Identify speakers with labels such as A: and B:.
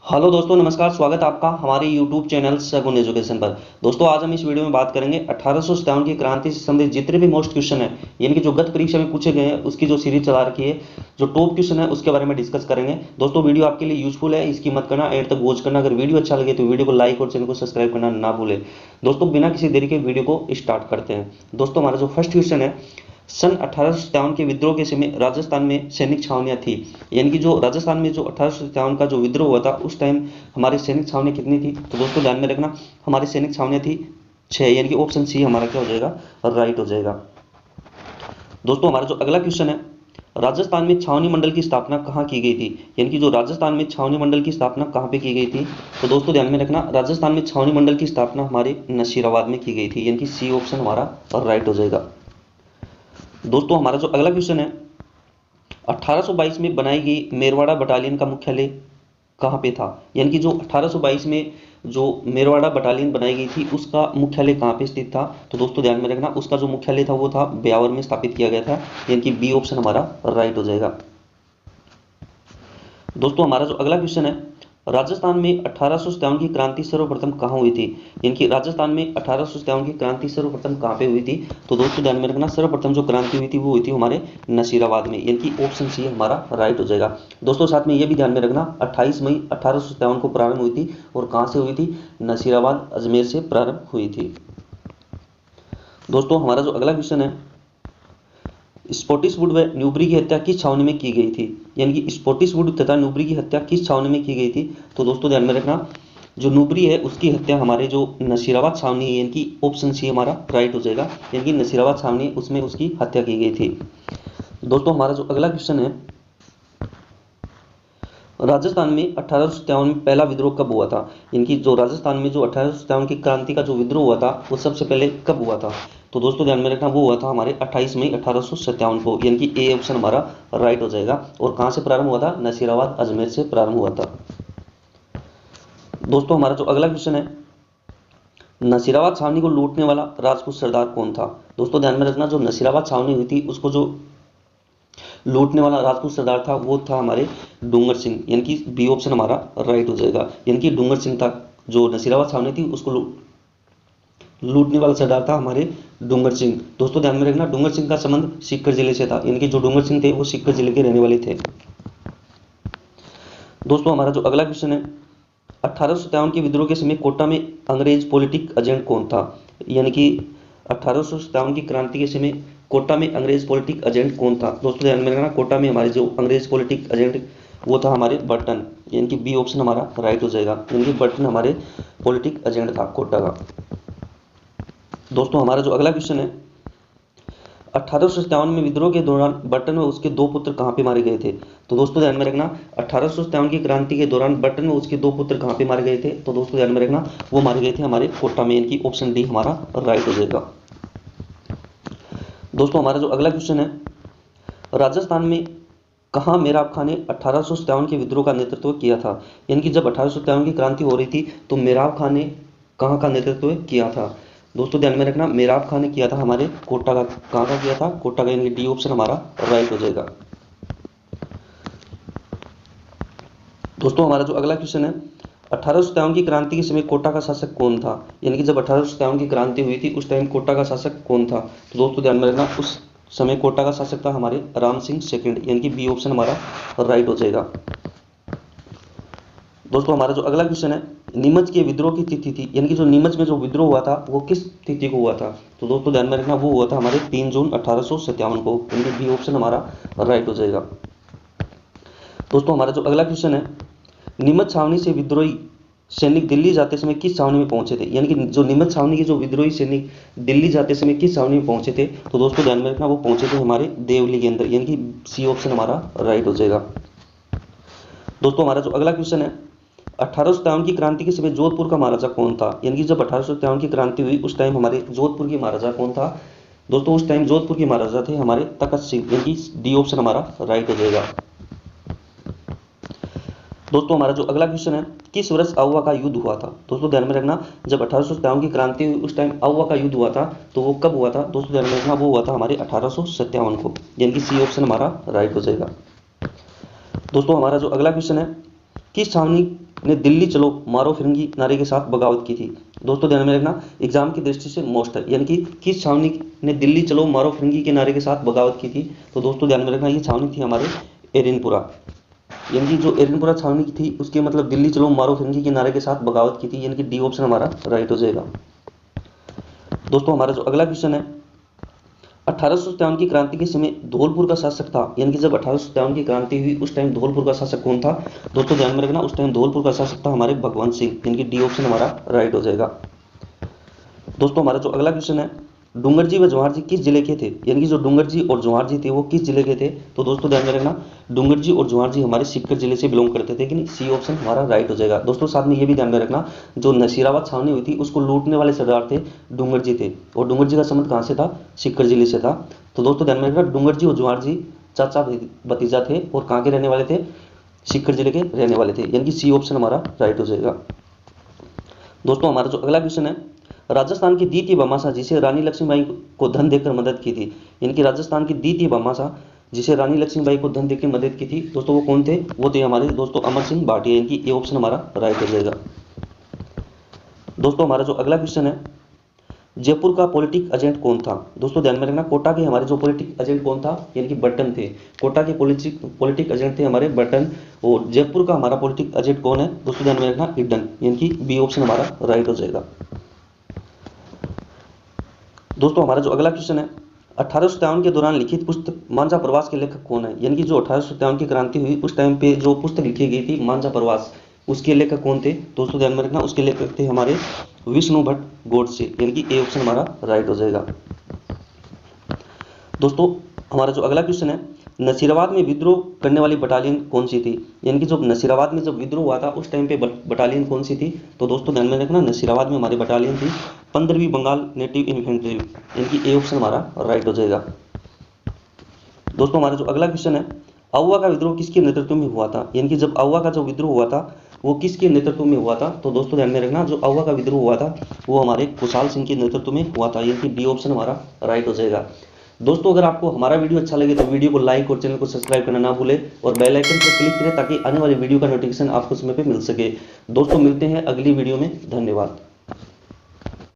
A: Hello दोस्तों, नमस्कार। स्वागत है आपका हमारे YouTube चैनल सगुन एजुकेशन पर। दोस्तों, आज हम इस वीडियो में बात करेंगे 1857 की क्रांति से संबंधित जितने भी मोस्ट क्वेश्चन हैं, यानी कि जो गत परीक्षा में पूछे गए हैं उसकी जो सीरीज चला रखी है, जो टॉप क्वेश्चन है उसके बारे में डिस्कस करेंगे। दोस्तों, वीडियो आपके लिए यूजफुल है, इसकी मत करना, एंड तक वॉच करना। अगर वीडियो अच्छा लगे तो वीडियो को लाइक और चैनल को सब्सक्राइब करना ना भूलें। दोस्तों, बिना किसी देरी के वीडियो को स्टार्ट करते हैं। दोस्तों, हमारा जो फर्स्ट क्वेश्चन है, सन 1857 के विद्रोह के समय राजस्थान में सैनिक छावनियां थी। यानी कि जो राजस्थान में जो 1857 का जो विद्रोह हुआ था उस टाइम हमारी सैनिक छावनियां कितनी थी? तो दोस्तों ध्यान में रखना, हमारी सैनिक छावनियां थी 6, यानी कि ऑप्शन सी हमारा क्या हो जाएगा? राइट हो जाएगा। दोस्तों, हमारा जो अगला क्वेश्चन है, राजस्थान में छावनी मंडल की स्थापना कहाँ की गई थी? यानी कि जो राजस्थान में छावनी मंडल की स्थापना कहाँ पे की गई थी? तो दोस्तों ध्यान में रखना, राजस्थान में छावनी मंडल की स्थापना हमारे नशीराबाद में की गई थी, यानी कि सी ऑप्शन हमारा राइट हो जाएगा। दोस्तों, हमारा जो अगला क्वेश्चन है, 1822 में बनाई गई मेरवाड़ा बटालियन का मुख्यालय कहाँ पे था? यानी कि जो 1822 में जो मेरवाड़ा बटालियन बनाई गई थी उसका मुख्यालय कहाँ पे स्थित था? तो दोस्तों ध्यान में रखना, उसका जो मुख्यालय था वो था ब्यावर में स्थापित किया गया था, यानी कि बी ऑप्शन हमारा राइट हो जाएगा। दोस्तों, हमारा जो अगला क्वेश्चन है, राजस्थान में 1857 की क्रांति सर्वप्रथम कहाँ हुई थी? यानी कि राजस्थान में 1857 की क्रांति सर्वप्रथम कहाँ पे हुई थी? तो दोस्तों ध्यान में रखना, सर्वप्रथम जो क्रांति हुई थी वो हुई थी हमारे नसीराबाद में, यानी कि ऑप्शन सी हमारा राइट हो जाएगा। दोस्तों, साथ में ये भी ध्यान में रखना, 28 मई 1857 को प्रारंभ हुई थी, और कहाँ से हुई थी? नसीराबाद अजमेर से प्रारंभ हुई थी। दोस्तों, हमारा जो अगला क्वेश्चन है, स्पॉटिसवुड व न्यूबरी की हत्या किस छावनी में की गई थी? यानी कि स्पॉटिसवुड तथा न्यूबरी की हत्या किस छावनी में की गई थी? तो दोस्तों ध्यान में रखना, जो न्यूबरी है उसकी हत्या हमारे जो नसीराबाद छावनी है, यानी कि ऑप्शन सी हमारा राइट हो जाएगा, यानी कि नसीराबाद छावनी उसमें उसकी हत्या की गई थी। दोस्तों, हमारा जो अगला क्वेश्चन है, राजस्थान में 1857 में पहला विद्रोह कब हुआ था? यानी कि जो राजस्थान में जो 1857 की क्रांति का जो विद्रोह हुआ था वो सबसे पहले कब हुआ था? तो दोस्तों ध्यान में रखना, वो हुआ था हमारे 28 मई 1857 को, यानी कि ए ऑप्शन हमारा राइट हो जाएगा। और कहाँ से प्रारंभ हुआ था? नसीराबाद अजमेर से प्रारंभ हुआ था। दोस्तों, हमारा जो अगला क्वेश्चन है, नसीराबाद छावनी को लूटने वाला राजपूत सरदार कौन था? दोस्तों ध्यान में रखना, जो नसीराबाद छावनी हुई थी उसको जो लूटने वाला राजपूत सरदार था वो था हमारे डूंगर सिंह, यानी कि बी ऑप्शन हमारा राइट हो जाएगा, यानी कि डूंगर सिंह था जो नसीराबाद छावनी थी उसको लूटने वाला सरदार था हमारे डूंगर सिंह। दोस्तों ध्यान में रखना, डूंगर सिंह का संबंध सीकर जिले से था, यानी कि जो डूंगर सिंह थे वो सीकर जिले के रहने वाले थे। दोस्तों, हमारा जो अगला क्वेश्चन है, 1857 के विद्रोह के समय कोटा में अंग्रेज पॉलिटिक एजेंट कौन था? यानी कि 1857 की क्रांति के समय कोटा में अंग्रेज पॉलिटिक एजेंट कौन था? दोस्तों ध्यान में रखना, कोटा में हमारे जो अंग्रेज पॉलिटिक एजेंट वो था हमारे बर्टन, यानी कि बी ऑप्शन हमारा राइट हो जाएगा, यानी कि बर्टन हमारे पॉलिटिक एजेंट था कोटा का। दोस्तों, हमारा जो अगला क्वेश्चन है, 1857 में विद्रोह के दौरान बर्टन व उसके दो पुत्र कहाँ पे मारे गए थे? तो दोस्तों ध्यान में रखना, 1857 की क्रांति के दौरान बर्टन व उसके दो पुत्र कहाँ पे मारे गए थे? तो दोस्तों ध्यान में रखना, वो मारे गए थे हमारे कोटा में, यानी कि ऑप्शन डी हमारा राइट हो जाएगा। दोस्तों, हमारा जो अगला क्वेश्चन है, राजस्थान में कहाँ मेराब खां ने 1857 के विद्रोह का नेतृत्व किया था? यानी कि जब 1857 की क्रांति हो रही थी तो मेराब खां ने कहाँ का नेतृत्व किया था? दोस्तों ध्यान में रखना, मेराब खां ने किया था हमारे कोटा का। कहाँ का किया था? कोटा का, यानी डी ऑप्शन हमारा राइट हो जाएगा। दोस्तों, हमारा जो अगला क्वेश्चन है, 1857 की क्रांति के समय कोटा का शासक कौन था? यानी कि जब 1857 की क्रांति हुई थी उस टाइम कोटा का शासक कौन था? तो दोस्तों ध्यान में रखना, उस समय कोटा का शासक था हमारे राम सिंह सेकंड, यानी कि बी ऑप्शन हमारा राइट हो जाएगा। दोस्तों, हमारा जो अगला क्वेश्चन है, नीमच के विद्रोह की तिथि थी, यानी कि जो नीमच में जो विद्रोह हुआ था वो किस तिथि को हुआ था? तो दोस्तों ध्यान में रखना, वो हुआ था हमारे 3 जून 1857 को, यानी कि बी ऑप्शन हमारा राइट हो जाएगा। दोस्तों, हमारा जो अगला क्वेश्चन है, नीमच छावनी से विद्रोही सैनिक दिल्ली जाते समय किस छावनी में पहुंचे थे? यानी कि जो नीमच छावनी के जो विद्रोही सैनिक दिल्ली जाते समय किस छावनी में पहुंचे थे? तो दोस्तों ध्यान में रखना, वो पहुंचे थे हमारे देवली के अंदर, यानी कि सी ऑप्शन हमारा राइट हो जाएगा। दोस्तों, हमारा जो अगला क्वेश्चन है, 1857 की क्रांति के समय जोधपुर का महाराजा कौन था? यानी कि जब 1857 की क्रांति हुई उस टाइम हमारे जोधपुर के महाराजा कौन था? दोस्तों, उस टाइम जोधपुर के महाराजा थे हमारे तखत सिंह, यानी कि डी ऑप्शन हमारा राइट हो जाएगा। दोस्तों, हमारा जो अगला क्वेश्चन है, किस वर्ष आउवा का युद्ध हुआ था? दोस्तों ध्यान में रखना, जब 1857 की क्रांति हुई उस टाइम आउवा का युद्ध हुआ था, तो वो कब हुआ था? दोस्तों ध्यान में रखना, वो हुआ था हमारे 1857 को, यानी कि सी ऑप्शन हमारा राइट हो जाएगा। दोस्तों, हमारा जो अगला क्वेश्चन है, किस छावनी ने दिल्ली चलो मारो फिरंगी नारे के साथ बगावत की थी? दोस्तों ध्यान में रखना, एग्जाम की दृष्टि से मोस्ट है, यानी कि किस छावनी ने दिल्ली चलो मारो फिरंगी के नारे के साथ बगावत की थी? तो दोस्तों ध्यान में रखना, ये छावनी थी हमारे एरिनपुरा, यानी कि जो एरिनपुरा छावनी थी उसके मतलब दिल्ली चलो मारो फिरंगी के नारे के साथ बगावत की थी, यानी कि डी ऑप्शन हमारा राइट हो जाएगा। दोस्तों हमारा जो अगला क्वेश्चन है, 1857 की क्रांति के समय धौलपुर का शासक था, यानी कि जब 1857 की क्रांति हुई उस टाइम धौलपुर का शासक कौन था? दोस्तों ध्यान में रखना, उस टाइम धौलपुर का शासक था हमारे भगवंत सिंह, यानी कि डी ऑप्शन हमारा राइट हो जाएगा। दोस्तों हमारा जो अगला क्वेश्चन है, डूंगरजी व जवाहर जी किस जिले के थे? यानी कि जो डूंगरजी और जवाहर जी थे वो किस जिले के थे? तो दोस्तों ध्यान में रखना, डूंगरजी और जवाहर जी हमारे सीकर जिले से बिलोंग करते थे, कि नहीं, सी ऑप्शन हमारा राइट हो जाएगा। दोस्तों साथ में ये भी ध्यान में रखना, जो नसीराबाद छावनी हुई थी उसको लूटने वाले सरदार थे डूंगरजी थे, और डूंगरजी का संबंध कहाँ से था? सीकर जिले से था। तो दोस्तों ध्यान में रखना, डूंगरजी और जवाहर जी चाचा भतीजा थे और कहाँ के रहने वाले थे? सीकर जिले के रहने वाले थे, यानी कि सी ऑप्शन हमारा राइट हो जाएगा। दोस्तों हमारा जो अगला क्वेश्चन है, राजस्थान की द्वितीय भामाशाह जिसे रानी लक्ष्मीबाई को धन देकर मदद की थी, यानी कि राजस्थान की द्वितीय भामाशाह जिसे रानी लक्ष्मीबाई को धन देकर मदद की थी, दोस्तों वो कौन थे? वो थे हमारे दोस्तों अमर सिंह भाटिया, यानी कि ये ऑप्शन हमारा राइट हो जाएगा। दोस्तों हमारा जो अगला क्वेश्चन है, जयपुर का पॉलिटिक एजेंट कौन था? दोस्तों ध्यान में रखना, कोटा के हमारे जो पॉलिटिक एजेंट कौन था? यानी कि बर्टन थे। कोटा के पॉलिटिक एजेंट थे हमारे बर्टन, और जयपुर का हमारा पॉलिटिक एजेंट कौन है? दोस्तों ध्यान में रखना, हिडन, यानी कि बी ऑप्शन हमारा राइट हो जाएगा। दोस्तों हमारा जो अगला क्वेश्चन है, 1857 के दौरान लिखित पुस्तक मांझा प्रवास के लेखक कौन है? यानी कि जो 1857 की क्रांति हुई उस टाइम पे जो पुस्तक लिखी गई थी मांझा प्रवास, उसके लेखक कौन थे? दोस्तों ध्यान में रखना, उसके लेखक थे हमारे विष्णु भट्ट गोडसे, यानी कि ए ऑप्शन हमारा राइट हो जाएगा। दोस्तों हमारा जो अगला क्वेश्चन है, नसीराबाद में विद्रोह करने वाली बटालियन कौन सी थी? यानी कि जब नसीराबाद में जब विद्रोह हुआ था उस टाइम पे बटालियन कौन सी थी? तो दोस्तों ध्यान में रखना, नसीराबाद में हमारी बटालियन थी 15वीं बंगाल नेटिव इन्फेंट्री, यानी कि ए ऑप्शन हमारा राइट हो जाएगा। दोस्तों हमारा जो अगला क्वेश्चन है, आउवा का विद्रोह किसके नेतृत्व में हुआ था? यानी कि जब आउवा का जो विद्रोह हुआ था वो किसके नेतृत्व में हुआ था? तो दोस्तों ध्यान में रखना, जो आउवा का विद्रोह हुआ था वो हमारे खुशहाल सिंह के नेतृत्व में हुआ था, यानी कि डी ऑप्शन हमारा राइट हो जाएगा। दोस्तों अगर आपको हमारा वीडियो अच्छा लगे तो वीडियो को लाइक और चैनल को सब्सक्राइब करना ना भूलें, और बेल आइकन पर क्लिक करें ताकि आने वाली वीडियो का नोटिफिकेशन आपको समय पे मिल सके। दोस्तों मिलते हैं अगली वीडियो में, धन्यवाद।